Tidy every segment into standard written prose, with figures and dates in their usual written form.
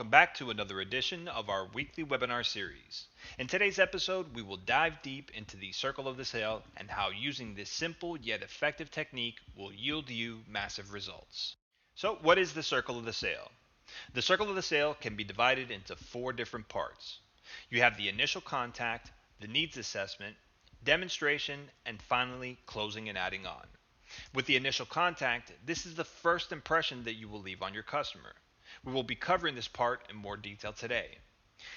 Welcome back to another edition of our weekly webinar series. In today's episode, we will dive deep into the circle of the sale and how using this simple yet effective technique will yield you massive results. So, what is the circle of the sale? The circle of the sale can be divided into four different parts. You have the initial contact, the needs assessment, demonstration, and finally closing and adding on. With the initial contact, this is the first impression that you will leave on your customer. We will be covering this part in more detail today.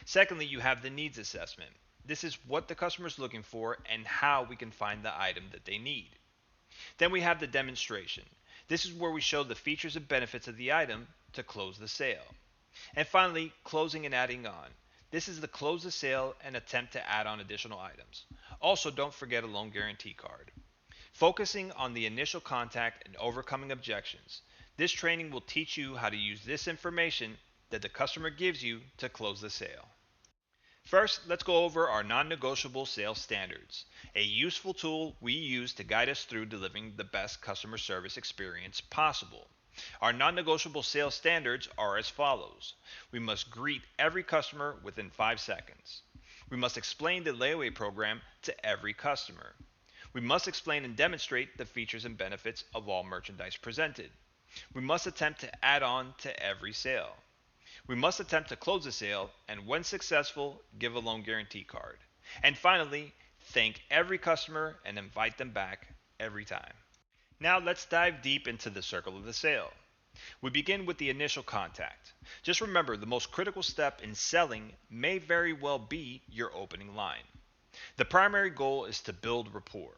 Secondly, you have the needs assessment. This is what the customer is looking for and how we can find the item that they need. Then we have the demonstration. This is where we show the features and benefits of the item to close the sale. And finally, closing and adding on. This is the close the sale and attempt to add on additional items. Also, don't forget a loan guarantee card. Focusing on the initial contact and overcoming objections. This training will teach you how to use this information that the customer gives you to close the sale. First, let's go over our non-negotiable sales standards, a useful tool we use to guide us through delivering the best customer service experience possible. Our non-negotiable sales standards are as follows. We must greet every customer within 5 seconds. We must explain the layaway program to every customer. We must explain and demonstrate the features and benefits of all merchandise presented. We must attempt to add on to every sale. We must attempt to close the sale, and when successful, give a loan guarantee card. And finally, thank every customer and invite them back every time. Now let's dive deep into the circle of the sale. We begin with the initial contact. Just remember, the most critical step in selling may very well be your opening line. The primary goal is to build rapport.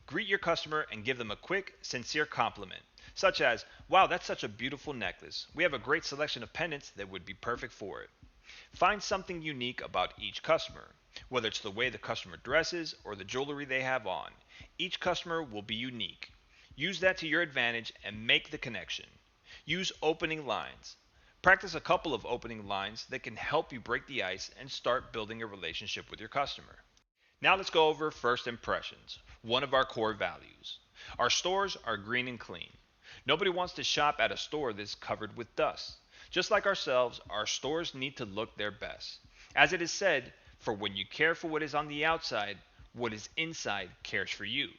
Greet your customer and give them a quick, sincere compliment, such as, "Wow, that's such a beautiful necklace. We have a great selection of pendants that would be perfect for it." Find something unique about each customer, whether it's the way the customer dresses or the jewelry they have on. Each customer will be unique. Use that to your advantage and make the connection. Use opening lines. Practice a couple of opening lines that can help you break the ice and start building a relationship with your customer. Now let's go over first impressions, one of our core values. Our stores are green and clean. Nobody wants to shop at a store that's covered with dust. Just like ourselves, our stores need to look their best. As it is said, for when you care for what is on the outside, what is inside cares for you.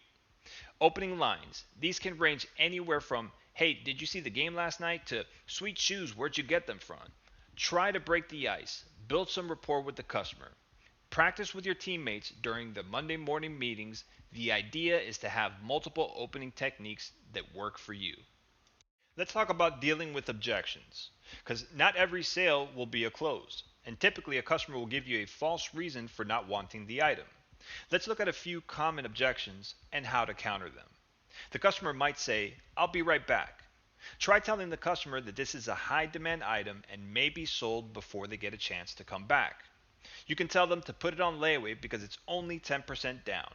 Opening lines. These can range anywhere from, "Hey, did you see the game last night?" to "Sweet shoes, where'd you get them from?" Try to break the ice. Build some rapport with the customer. Practice with your teammates during the Monday morning meetings. The idea is to have multiple opening techniques that work for you. Let's talk about dealing with objections, because not every sale will be a close, and typically a customer will give you a false reason for not wanting the item. Let's look at a few common objections and how to counter them. The customer might say, "I'll be right back." Try telling the customer that this is a high demand item and may be sold before they get a chance to come back. You can tell them to put it on layaway because it's only 10% down.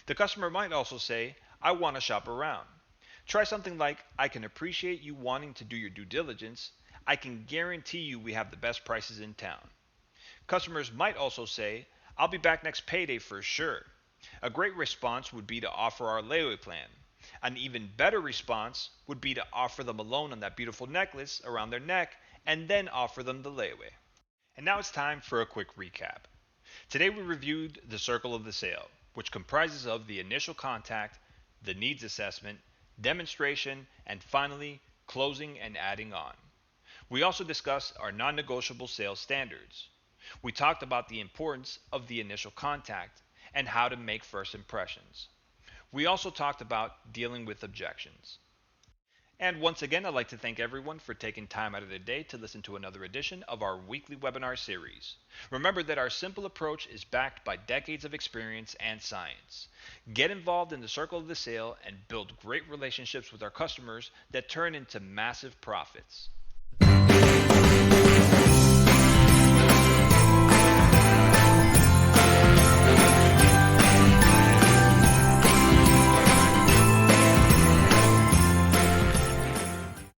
The customer might also say, "I want to shop around." Try something like, "I can appreciate you wanting to do your due diligence. I can guarantee you we have the best prices in town." Customers might also say, "I'll be back next payday for sure." A great response would be to offer our layaway plan. An even better response would be to offer them a loan on that beautiful necklace around their neck and then offer them the layaway. And now it's time for a quick recap. Today we reviewed the circle of the sale, which comprises of the initial contact, the needs assessment, demonstration, and finally, closing and adding on. We also discussed our non-negotiable sales standards. We talked about the importance of the initial contact and how to make first impressions. We also talked about dealing with objections. And once again, I'd like to thank everyone for taking time out of their day to listen to another edition of our weekly webinar series. Remember that our simple approach is backed by decades of experience and science. Get involved in the circle of the sale and build great relationships with our customers that turn into massive profits.